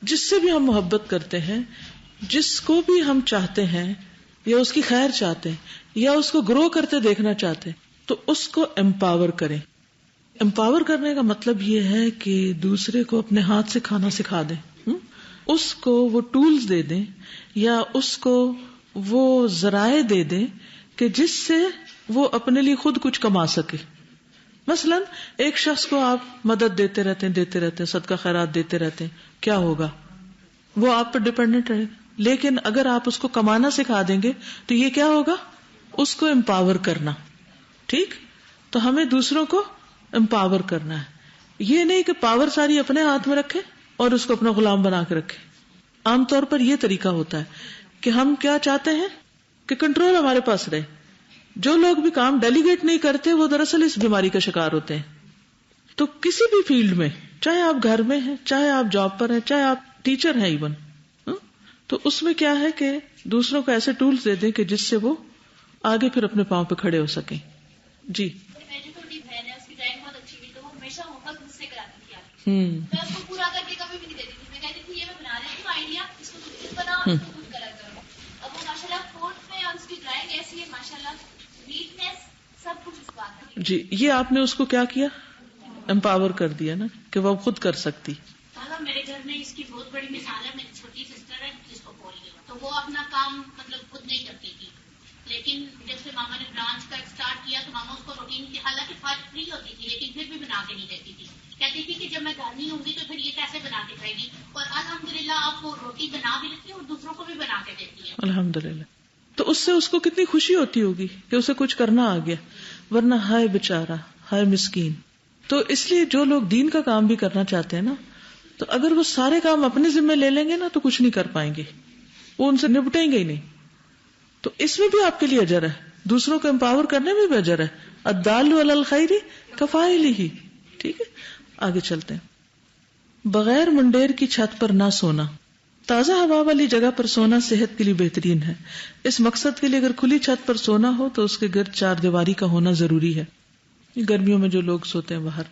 جس سے بھی ہم محبت کرتے ہیں، جس کو بھی ہم چاہتے ہیں یا اس کی خیر چاہتے ہیں یا اس کو گرو کرتے دیکھنا چاہتے ہیں تو اس کو امپاور کریں. امپاور کرنے کا مطلب یہ ہے کہ دوسرے کو اپنے ہاتھ سے کھانا سکھا دیں، اس کو وہ ٹولز دے دیں یا اس کو وہ ذرائع دے دیں کہ جس سے وہ اپنے لیے خود کچھ کما سکے. مثلا ایک شخص کو آپ مدد دیتے رہتے ہیں صدقہ خیرات دیتے رہتے ہیں، کیا ہوگا؟ وہ آپ پر ڈیپینڈنٹ رہے گا. لیکن اگر آپ اس کو کمانا سکھا دیں گے تو یہ کیا ہوگا؟ اس کو امپاور کرنا. ٹھیک؟ تو ہمیں دوسروں کو امپاور کرنا ہے. یہ نہیں کہ پاور ساری اپنے ہاتھ میں رکھے اور اس کو اپنا غلام بنا کے رکھے. عام طور پر یہ طریقہ ہوتا ہے کہ ہم کیا چاہتے ہیں کہ کنٹرول ہمارے پاس رہے. جو لوگ بھی کام ڈیلیگیٹ نہیں کرتے وہ دراصل اس بیماری کا شکار ہوتے ہیں. تو کسی بھی فیلڈ میں، چاہے آپ گھر میں ہیں، چاہے آپ جاب پر ہیں، چاہے آپ ٹیچر ہیں ایون، تو اس میں کیا ہے کہ دوسروں کو ایسے ٹولز دے دیں کہ جس سے وہ آگے پھر اپنے پاؤں پہ کھڑے ہو سکیں. جی. میں اس کو پورا کر کے کبھی بھی نہیں دیتی تھی. میں کہتی تھی یہ میں بنا رہی ہوں آئیڈیا، اس کو خود بناؤ، اس کو خود کرا کرو. اب وہ ماشاءاللہ فورتھ میں اور اس کی ڈرائنگ ایسی ہے ماشاءاللہ، نیٹنس سب کچھ اس بات ہے. جی. یہ آپ نے اس کو کیا کیا؟ امپاور کر دیا نا کہ وہ خود کر سکتی. میرے گھر میں اس کی بہت بڑی مثال ہے. میری چھوٹی سسٹر ہے جس کو پولیو، تو وہ اپنا کام مطلب خود نہیں کرتی تھی، لیکن جب سے ماما نے برانچ کا اسٹارٹ کیا تو ماما اس کو روٹین کی، حالانکہ فرق فری ہوتی تھی لیکن پھر بھی بنا کے نہیں دیتی تھی. کہتی تھی کہ جب میں گھر نہیں ہوں گی تو پھر یہ کیسے بنا کے کھائے گی. اور الحمدللہ اب وہ روٹی بنا بھی لیتی ہے اور دوسروں کو بھی بنا کے دیتی ہے. الحمدللہ. تو اس سے اس کو کتنی خوشی ہوتی ہوگی کہ اسے کچھ کرنا آ گیا، ورنہ ہائے بیچارہ، ہائے مسکین. تو اس لیے جو لوگ دین کا کام بھی کرنا چاہتے ہیں نا، تو اگر وہ سارے کام اپنے ذمہ لے لیں گے نا تو کچھ نہیں کر پائیں گے، وہ ان سے نپٹیں گے ہی نہیں. تو اس میں بھی آپ کے لیے اجر ہے، دوسروں کو امپاور کرنے میں بھی اجر ہے. الدال علی الخیر کفاعلہ. ٹھیک ہے، آگے چلتے ہیں. بغیر منڈیر کی چھت پر نہ سونا. تازہ ہوا والی جگہ پر سونا صحت کے لیے بہترین ہے. اس مقصد کے لیے اگر کھلی چھت پر سونا ہو تو اس کے گرد چار دیواری کا ہونا ضروری ہے. گرمیوں میں جو لوگ سوتے ہیں باہر.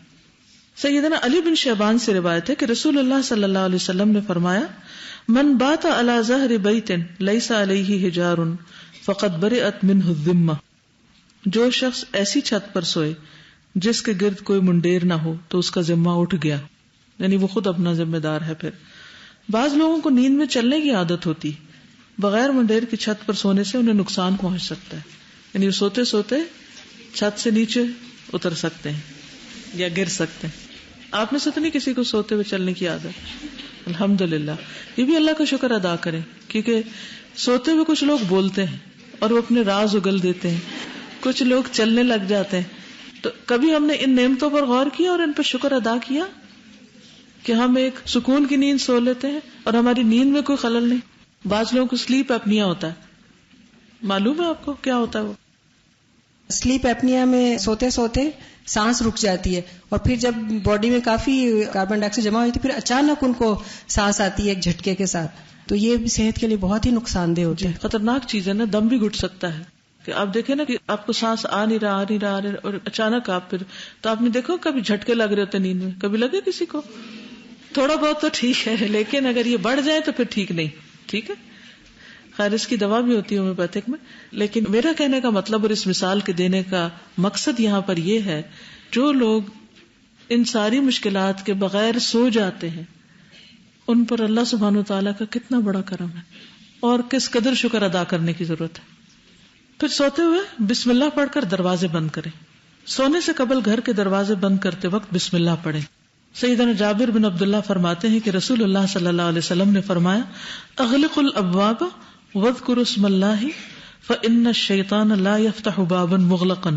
سیدنا علی بن شعبان سے روایت ہے کہ رسول اللہ صلی اللہ علیہ وسلم نے فرمایا، من بات علی ظہر بیت لیس علیہ حجار فقد برئت منہ الذمہ. جو شخص ایسی چھت پر سوئے جس کے گرد کوئی منڈیر نہ ہو تو اس کا ذمہ اٹھ گیا، یعنی وہ خود اپنا ذمہ دار ہے. پھر بعض لوگوں کو نیند میں چلنے کی عادت ہوتی، بغیر منڈیر کی چھت پر سونے سے انہیں نقصان پہنچ سکتا ہے، یعنی سوتے سوتے چھت سے نیچے اتر سکتے ہیں یا گر سکتے ہیں. آپ میں سے تو نہیں کسی کو سوتے ہوئے چلنے کی عادت؟ الحمدللہ. یہ بھی اللہ کا شکر ادا کریں، کیونکہ سوتے ہوئے کچھ لوگ بولتے ہیں اور وہ اپنے راز اگل دیتے ہیں، کچھ لوگ چلنے لگ جاتے ہیں. تو کبھی ہم نے ان نعمتوں پر غور کیا اور ان پر شکر ادا کیا کہ ہم ایک سکون کی نیند سو لیتے ہیں اور ہماری نیند میں کوئی خلل نہیں. بعض لوگوں کو سلیپ ایپنیا ہوتا ہے، معلوم ہے آپ کو کیا ہوتا ہے؟ وہ سلیپ ایپنیا میں سوتے سوتے سانس رک جاتی ہے اور پھر جب باڈی میں کافی کاربن ڈائی آکسائڈ جمع ہوتی ہے پھر اچانک ان کو سانس آتی ہے ایک جھٹکے کے ساتھ، تو یہ بھی صحت کے لیے بہت ہی نقصان دہ ہوتی ہے. خطرناک چیز ہے نا، دم بھی گھٹ سکتا ہے. کہ آپ دیکھیں نا کہ آپ کو سانس آ نہیں رہا اور اچانک آپ پھر، تو آپ نے دیکھو کبھی جھٹکے لگ رہے ہوتے نیند میں، کبھی لگے کسی کو؟ تھوڑا بہت تو ٹھیک ہے، لیکن اگر یہ بڑھ جائے تو پھر ٹھیک نہیں. ٹھیک ہے، خیر اس کی دوا بھی ہوتی ہے ہومیوپیتھک میں. لیکن میرا کہنے کا مطلب اور اس مثال کے دینے کا مقصد یہاں پر یہ ہے، جو لوگ ان ساری مشکلات کے بغیر سو جاتے ہیں ان پر اللہ سبحانہ وتعالیٰ کا کتنا بڑا کرم ہے اور کس قدر شکر ادا کرنے کی ضرورت ہے. پھر سوتے ہوئے بسم اللہ پڑھ کر دروازے بند کریں. سونے سے قبل گھر کے دروازے بند کرتے وقت بسم اللہ پڑھیں. سیدنا جابر بن عبداللہ فرماتے ہیں کہ رسول اللہ صلی اللہ علیہ وسلم نے فرمایا، اغلق الابواب واذکروا اسم اللہ فإن الشیطان لا یفتح بابا مغلقا.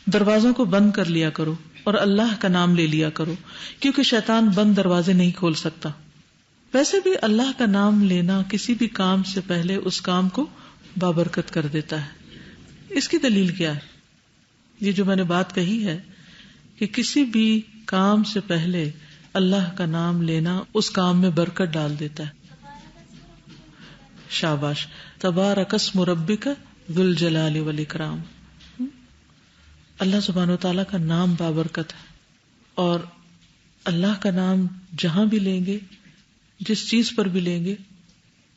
دروازوں کو بند کر لیا کرو اور اللہ کا نام لے لیا کرو، کیونکہ شیطان بند دروازے نہیں کھول سکتا. ویسے بھی اللہ کا نام لینا کسی بھی کام سے پہلے اس کام کو بابرکت کر دیتا ہے. اس کی دلیل کیا ہے؟ یہ جو میں نے بات کہی ہے کہ کسی بھی کام سے پہلے اللہ کا نام لینا اس کام میں برکت ڈال دیتا ہے. شاباش. تبارک اسم ربک ذو الجلال والاکرام. اللہ سبحانہ و تعالیٰ کا نام بابرکت ہے، اور اللہ کا نام جہاں بھی لیں گے، جس چیز پر بھی لیں گے،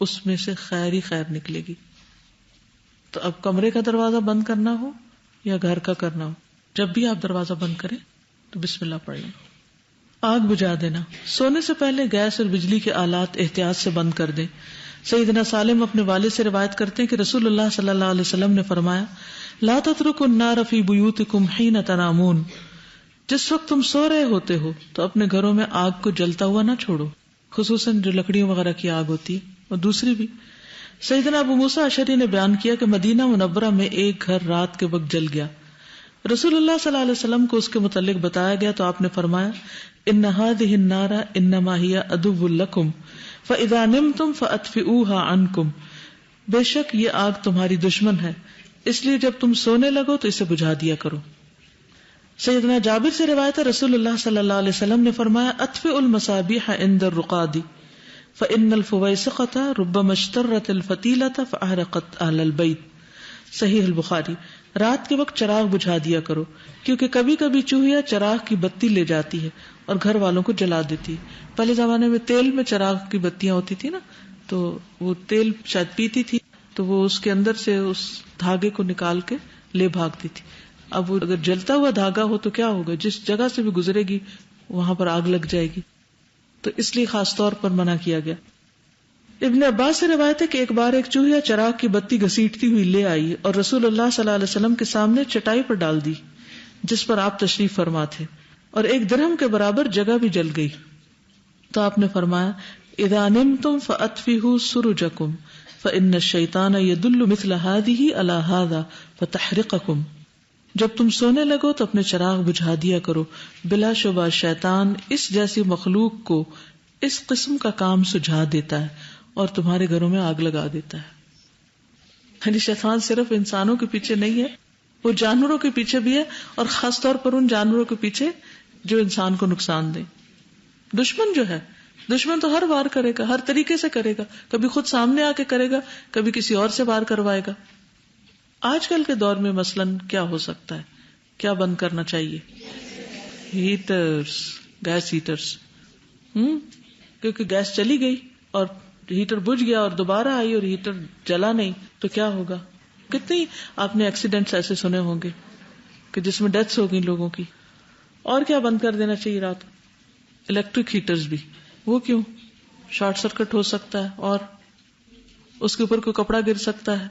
اس میں سے خیر ہی خیر نکلے گی. تو اب کمرے کا دروازہ بند کرنا ہو یا گھر کا کرنا ہو، جب بھی آپ دروازہ بند کریں تو بسم اللہ پڑھ لیں. آگ بجھا دینا. سونے سے پہلے گیس اور بجلی کے آلات احتیاط سے بند کر دیں. سیدنا سالم اپنے والد سے روایت کرتے ہیں کہ رسول اللہ صلی اللہ علیہ وسلم نے فرمایا، لا تترکوا النار فی بیوتکم حین تنامون. جس وقت تم سو رہے ہوتے ہو تو اپنے گھروں میں آگ کو جلتا ہوا نہ چھوڑو، خصوصاً جو لکڑیوں وغیرہ کی آگ ہوتی ہے. اور دوسری بھی. سیدنا ابو موسیٰ اشعری نے بیان کیا کہ مدینہ منورہ میں ایک گھر رات کے وقت جل گیا. رسول اللہ صلی اللہ علیہ وسلم کو اس کے متعلق بتایا گیا تو آپ نے فرمایا ان هذه النار انما هي عدو لكم فاذا نمتم فاطفئوها عنكم. بے شک یہ آگ تمہاری دشمن ہے، اس لیے جب تم سونے لگو تو اسے بجھا دیا کرو. سیدنا جابر سے روایت ہے رسول اللہ صلی اللہ علیہ وسلم نے فرمایا اطفئوا المصابیح عند الرقاد فإن الفویسقۃ ربما اشترت الفتیلۃ فأحرقت اہل البیت. صحیح البخاری. رات کے وقت چراغ بجھا دیا کرو کیونکہ کبھی کبھی چوہیا چراغ کی بتی لے جاتی ہے اور گھر والوں کو جلا دیتی ہے. پہلے زمانے میں تیل میں چراغ کی بتیاں ہوتی تھی نا، تو وہ تیل شاید پیتی تھی تو وہ اس کے اندر سے اس دھاگے کو نکال کے لے بھاگتی تھی. اب وہ اگر جلتا ہوا دھاگا ہو تو کیا ہوگا، جس جگہ سے بھی گزرے گی وہاں پر آگ لگ جائے گی، تو اس لیے خاص طور پر منع کیا گیا. ابن عباس سے روایت ہے کہ ایک بار ایک چوہیا چراغ کی بتی گھسیٹتی ہوئی لے آئی اور رسول اللہ صلی اللہ علیہ وسلم کے سامنے چٹائی پر ڈال دی جس پر آپ تشریف فرما تھے، اور ایک درہم کے برابر جگہ بھی جل گئی. تو آپ نے فرمایا اذا نمتم فاطفئوا سرجکم فان الشیطان یدل مثل هذه على هذا فتحرقکم. جب تم سونے لگو تو اپنے چراغ بجھا دیا کرو، بلا شبہ شیطان اس جیسی مخلوق کو اس قسم کا کام سجھا دیتا ہے اور تمہارے گھروں میں آگ لگا دیتا ہے. یعنی شیطان صرف انسانوں کے پیچھے نہیں ہے، وہ جانوروں کے پیچھے بھی ہے، اور خاص طور پر ان جانوروں کے پیچھے جو انسان کو نقصان دے. دشمن جو ہے، دشمن تو ہر وار کرے گا، ہر طریقے سے کرے گا، کبھی خود سامنے آ کے کرے گا، کبھی کسی اور سے وار کروائے گا. آج کل کے دور میں مثلاً کیا ہو سکتا ہے، کیا بند کرنا چاہیے؟ Heaters, gas heaters. کیونکہ گیس چلی گئی اور ہیٹر بجھ گیا اور دوبارہ آئی اور ہیٹر جلا نہیں تو کیا ہوگا؟ کتنی آپ نے ایکسیڈنٹس ایسے سنے ہوں گے کہ جس میں ڈیتھس ہو گئی لوگوں کی. اور کیا بند کر دینا چاہیے رات؟ الیکٹرک ہیٹرز بھی. وہ کیوں؟ شارٹ سرکٹ ہو سکتا ہے اور اس کے اوپر کوئی کپڑا گر سکتا ہے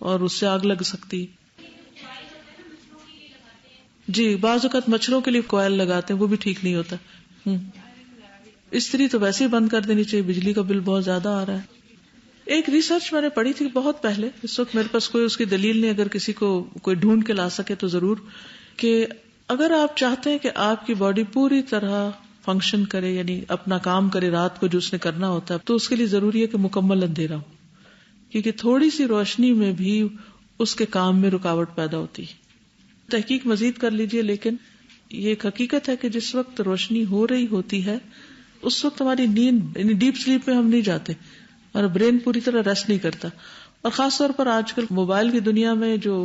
اور اس سے آگ لگ سکتی. جی، بعض اوقات مچھروں کے لیے کوئل لگاتے ہیں، وہ بھی ٹھیک نہیں ہوتا. استری تو ویسے ہی بند کر دینی چاہیے، بجلی کا بل بہت زیادہ آ رہا ہے. ایک ریسرچ میں نے پڑھی تھی بہت پہلے، اس وقت میرے پاس کوئی اس کی دلیل نہیں، اگر کسی کو کوئی ڈھونڈ کے لا سکے تو ضرور، کہ اگر آپ چاہتے ہیں کہ آپ کی باڈی پوری طرح فنکشن کرے، یعنی اپنا کام کرے رات کو جو اس نے کرنا ہوتا ہے، تو اس کے لیے ضروری ہے کہ مکمل اندھیرا ہو، کیونکہ تھوڑی سی روشنی میں بھی اس کے کام میں رکاوٹ پیدا ہوتی ہے. تحقیق مزید کر لیجئے، لیکن یہ ایک حقیقت ہے کہ جس وقت روشنی ہو رہی ہوتی ہے اس وقت ہماری نیند، یعنی ڈیپ سلیپ میں ہم نہیں جاتے اور برین پوری طرح ریسٹ نہیں کرتا. اور خاص طور پر آج کل موبائل کی دنیا میں جو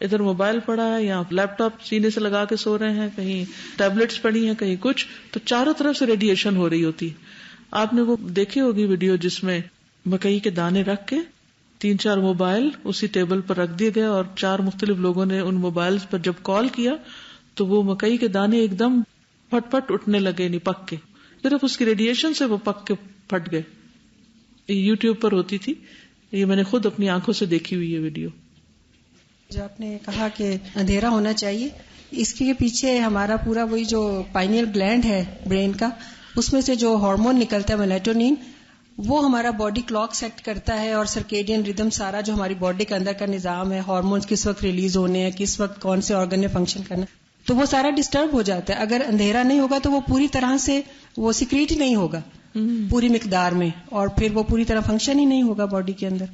ادھر موبائل پڑا ہے یا لیپ ٹاپ سینے سے لگا کے سو رہے ہیں، کہیں ٹیبلٹس پڑی ہیں، کہیں کچھ، تو چاروں طرف سے ریڈیشن ہو رہی ہوتی ہے. آپ نے وہ دیکھی ہوگی ویڈیو جس میں مکئی کے دانے رکھ کے 3-4 موبائل اسی ٹیبل پر رکھ دیے گئے اور 4 مختلف لوگوں نے ان موبائل پر جب کال کیا تو وہ مکئی کے دانے ایک دم پھٹ پھٹ اٹھنے لگے، نہیں پک کے، صرف اس کی ریڈیشن سے وہ پک کے پھٹ گئے. یوٹیوب پر ہوتی تھی، یہ میں نے خود اپنی آنکھوں سے دیکھی ہوئی ہے ویڈیو. جو آپ نے کہا کہ اندھیرا ہونا چاہیے، اس کے پیچھے ہمارا پورا وہی جو پائنیل گلینڈ ہے برین کا، اس میں سے جو ہارمون نکلتا ہے میلیٹونین، وہ ہمارا باڈی کلاک سیٹ کرتا ہے، اور سرکیڈین ریدم سارا جو ہماری باڈی کے اندر کا نظام ہے، ہارمونز کس وقت ریلیز ہونے ہیں، کس وقت کون سے آرگن نے فنکشن کرنا، تو وہ سارا ڈسٹرب ہو جاتا ہے. اگر اندھیرا نہیں ہوگا تو وہ پوری طرح سے وہ سیکریٹ ہی نہیں ہوگا پوری مقدار میں، اور پھر وہ پوری طرح فنکشن ہی نہیں ہوگا باڈی کے اندر.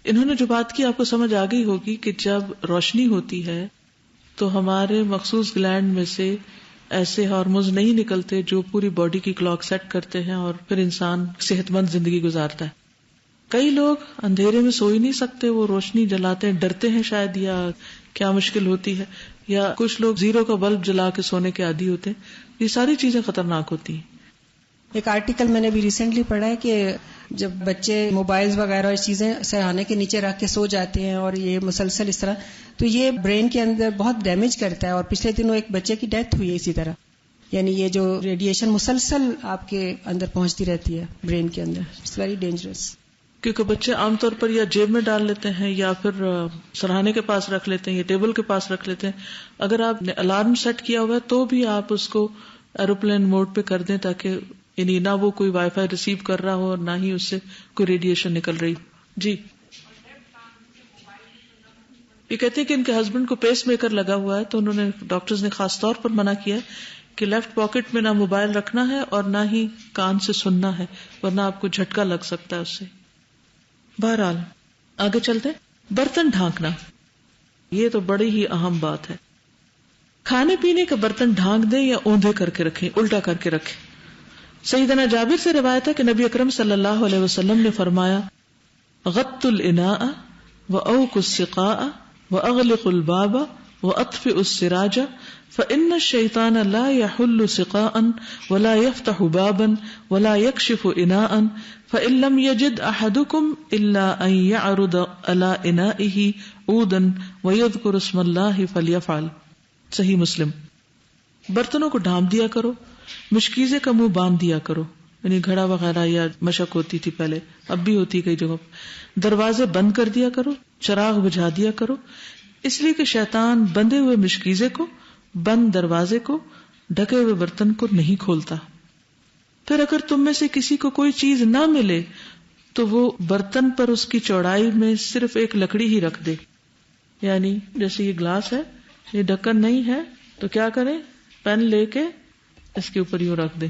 انہوں نے جو بات کی آپ کو سمجھ آ گئی ہوگی کہ جب روشنی ہوتی ہے تو ہمارے مخصوص گلینڈ میں سے ایسے ہارمونز نہیں نکلتے جو پوری باڈی کی کلاک سیٹ کرتے ہیں اور پھر انسان صحت مند زندگی گزارتا ہے. کئی لوگ اندھیرے میں سو ہی نہیں سکتے، وہ روشنی جلاتے ہیں، ڈرتے ہیں شاید، یا کیا مشکل ہوتی ہے، یا کچھ لوگ زیرو کا بلب جلا کے سونے کے عادی ہوتے ہیں. یہ ساری چیزیں خطرناک ہوتی ہیں. ایک آرٹیکل میں نے بھی ریسنٹلی پڑھا ہے کہ جب بچے موبائلز وغیرہ اور چیزیں سرہانے کے نیچے رکھ کے سو جاتے ہیں اور یہ مسلسل اس طرح، تو یہ برین کے اندر بہت ڈیمیج کرتا ہے. اور پچھلے دنوں ایک بچے کی ڈیتھ ہوئی ہے اسی طرح. یعنی یہ جو ریڈیشن مسلسل آپ کے اندر پہنچتی رہتی ہے برین کے اندر، اٹس ویری ڈینجرس. کیونکہ بچے عام طور پر یا جیب میں ڈال لیتے ہیں یا پھر سرہانے کے پاس رکھ لیتے ہیں یا ٹیبل کے پاس رکھ لیتے ہیں. اگر آپ نے الارم سیٹ کیا ہوا ہے تو بھی آپ اس کو ایروپلین موڈ پہ کر دیں تاکہ یعنی نہ وہ کوئی وائی فائی ریسیو کر رہا ہو اور نہ ہی اس سے کوئی ریڈیشن نکل رہی. جی یہ کہتے ہیں کہ ان کے ہسبینڈ کو پیس میکر لگا ہوا ہے، تو انہوں نے ڈاکٹرز نے خاص طور پر منع کیا ہے کہ لیفٹ پاکٹ میں نہ موبائل رکھنا ہے اور نہ ہی کان سے سننا ہے، ورنہ آپ کو جھٹکا لگ سکتا ہے اس سے. بہرحال آگے چلتے. برتن ڈھانکنا، یہ تو بڑی ہی اہم بات ہے. کھانے پینے کا برتن ڈھانک دیں یا اوندھے کر کے رکھیں، الٹا کر کے رکھیں. سیدنا جابر سے روایت ہے کہ نبی اکرم صلی اللہ علیہ وسلم نے فرمایا غط الاناء واوق السقاء واغلق الباب واطفئ السراج فإن الشيطان لا يحل سقاء ولا يفتح بابا ولا يكشف اناء فإن لم يجد احدكم الا ان يعرض على انائه عودا ويذكر اسم الله فليفعل. صحیح مسلم. برتنوں کو ڈھانپ دیا کرو، مشکیزے کا منہ باندھ دیا کرو، یعنی گھڑا وغیرہ یا مشق ہوتی تھی پہلے، اب بھی ہوتی کئی جگہوں. دروازے بند کر دیا کرو، چراغ بجھا دیا کرو، اس لیے کہ شیطان بندے ہوئے مشکیزے کو، بند دروازے کو، ڈھکے ہوئے برتن کو نہیں کھولتا. پھر اگر تم میں سے کسی کو کوئی چیز نہ ملے تو وہ برتن پر اس کی چوڑائی میں صرف ایک لکڑی ہی رکھ دے. یعنی جیسے یہ گلاس ہے، یہ ڈھکن نہیں ہے تو کیا کریں، پین لے کے اس کے اوپر یوں رکھ دیں.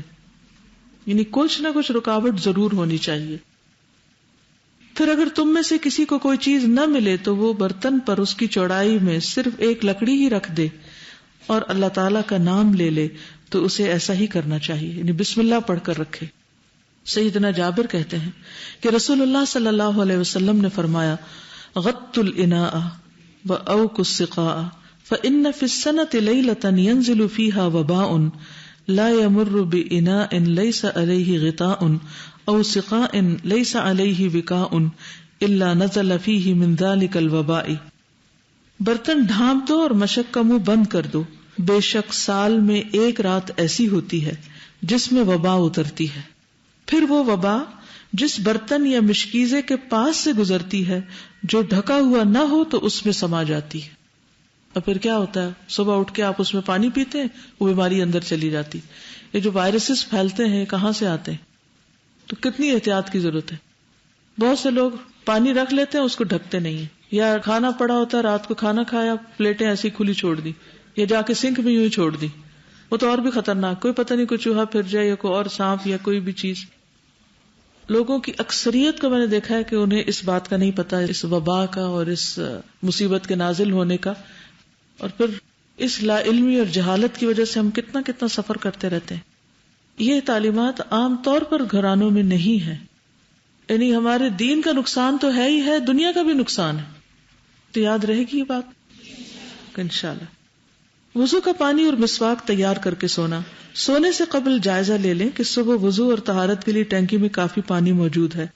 یعنی کچھ نہ کچھ رکاوٹ ضرور ہونی چاہیے. پھر اگر تم میں سے کسی کو کوئی چیز نہ ملے تو وہ برتن پر اس کی چوڑائی میں صرف ایک لکڑی ہی رکھ دے اور اللہ تعالیٰ کا نام لے لے، تو اسے ایسا ہی کرنا چاہیے، یعنی بسم اللہ پڑھ کر رکھے. سیدنا جابر کہتے ہیں کہ رسول اللہ صلی اللہ علیہ وسلم نے فرمایا غط الاناء واوق السقاء فإن في السنة ليلة ينزل فيها وباء لا يمر بإناء ليس عليه غطاء أو سقاء ليس عليه وكاء إلا نزل فيه من ذلك الوباء. برتن ڈھانپ دو اور مشق کا منہ بند کر دو، بے شک سال میں ایک رات ایسی ہوتی ہے جس میں وبا اترتی ہے، پھر وہ وبا جس برتن یا مشکیزے کے پاس سے گزرتی ہے جو ڈھکا ہوا نہ ہو تو اس میں سما جاتی ہے. اور پھر کیا ہوتا ہے، صبح اٹھ کے آپ اس میں پانی پیتے ہیں، وہ بیماری اندر چلی جاتی. یہ جو وائرسز پھیلتے ہیں کہاں سے آتے ہیں، تو کتنی احتیاط کی ضرورت ہے. بہت سے لوگ پانی رکھ لیتے ہیں، اس کو ڈھکتے نہیں ہیں، یا کھانا پڑا ہوتا ہے، رات کو کھانا کھایا، پلیٹیں ایسی کھلی چھوڑ دی یا جا کے سنک میں یوں ہی چھوڑ دی. وہ تو اور بھی خطرناک، کوئی پتہ نہیں کوئی چوہا پھر جائے یا کوئی اور سانپ یا کوئی بھی چیز. لوگوں کی اکثریت کو میں نے دیکھا ہے کہ انہیں اس بات کا نہیں پتا، اس وبا کا اور اس مصیبت کے نازل ہونے کا. اور پھر اس لا علمی اور جہالت کی وجہ سے ہم کتنا سفر کرتے رہتے ہیں. یہ تعلیمات عام طور پر گھرانوں میں نہیں ہے، یعنی ہمارے دین کا نقصان تو ہے ہی ہے، دنیا کا بھی نقصان ہے. تو یاد رہے گی یہ بات انشاءاللہ. وضو کا پانی اور مسواک تیار کر کے سونے سے قبل جائزہ لے لیں کہ صبح وضو اور طہارت کے لیے ٹینکی میں کافی پانی موجود ہے.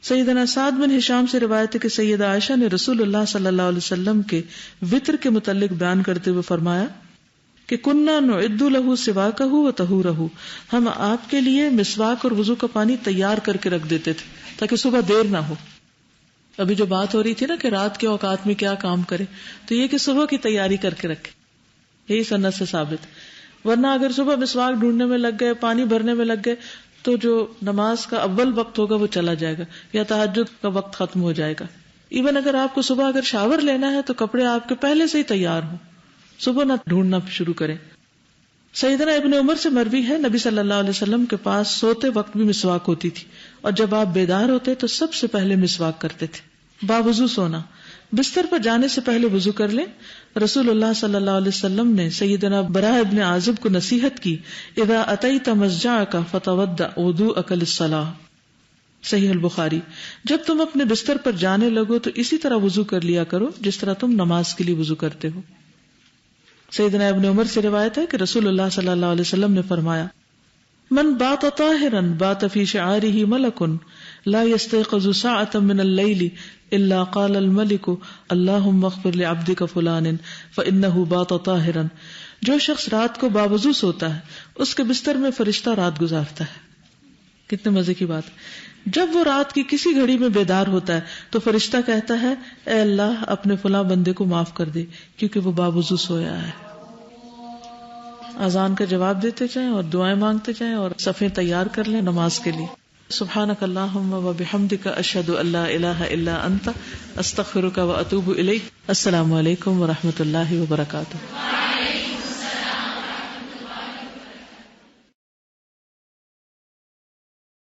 سیدنا سعد بن ہشام سے روایت ہے کہ سیدہ عائشہ نے رسول اللہ صلی اللہ علیہ وسلم کے وطر کے متعلق بیان کرتے ہوئے فرمایا کہ کننا نعد لہ سواکہ و طہورہ، ہم آپ کے لیے مسواک اور وضو کا پانی تیار کر کے رکھ دیتے تھے تاکہ صبح دیر نہ ہو. ابھی جو بات ہو رہی تھی نا کہ رات کے اوقات میں کیا کام کرے، تو یہ کہ صبح کی تیاری کر کے رکھے، یہی سنت سے ثابت. ورنہ اگر صبح مسواک ڈھونڈنے میں لگ گئے، پانی بھرنے میں لگ گئے، تو جو نماز کا اول وقت ہوگا وہ چلا جائے گا یا تہجد کا وقت ختم ہو جائے گا. ایون اگر آپ کو صبح اگر شاور لینا ہے تو کپڑے آپ کے پہلے سے ہی تیار ہوں، صبح نہ ڈھونڈنا شروع کریں. سیدنا ابن عمر سے مروی ہے نبی صلی اللہ علیہ وسلم کے پاس سوتے وقت بھی مسواک ہوتی تھی، اور جب آپ بیدار ہوتے تو سب سے پہلے مسواک کرتے تھے. باوضو سونا، بستر پر جانے سے پہلے وضو کر لیں. رسول اللہ صلی اللہ علیہ وسلم نے سیدنا براء ابن عازب کو نصیحت کی، اذا اتیت مضجعک فتودع وضوءک للصلاۃ. صحیح البخاری. جب تم اپنے بستر پر جانے لگو تو اسی طرح وضو کر لیا کرو جس طرح تم نماز کے لیے وضو کرتے ہو. سیدنا ابن عمر سے روایت ہے کہ رسول اللہ صلی اللہ علیہ وسلم نے فرمایا، من بات طاہرا بات فی شعارہ ملک لا یستيقظ ساعة من اللیل الا قال الملک اللہم اغفر لعبدک فلان فانہ بات طاہرا. جو شخص رات کو باوضو سوتا ہے اس کے بستر میں فرشتہ رات گزارتا ہے. کتنے مزے کی بات. جب وہ رات کی کسی گھڑی میں بیدار ہوتا ہے تو فرشتہ کہتا ہے، اے اللہ اپنے فلاں بندے کو معاف کر دے کیونکہ وہ باوضو سویا ہے. اذان کا جواب دیتے جائیں اور دعائیں مانگتے جائیں اور صفیں تیار کر لیں نماز کے لیے. سبحانک اللہم و بحمدک اشہد ان لا الہ الا انت استغفرک و اتوب الیک. السلام علیکم و رحمۃ اللہ وبرکاتہ.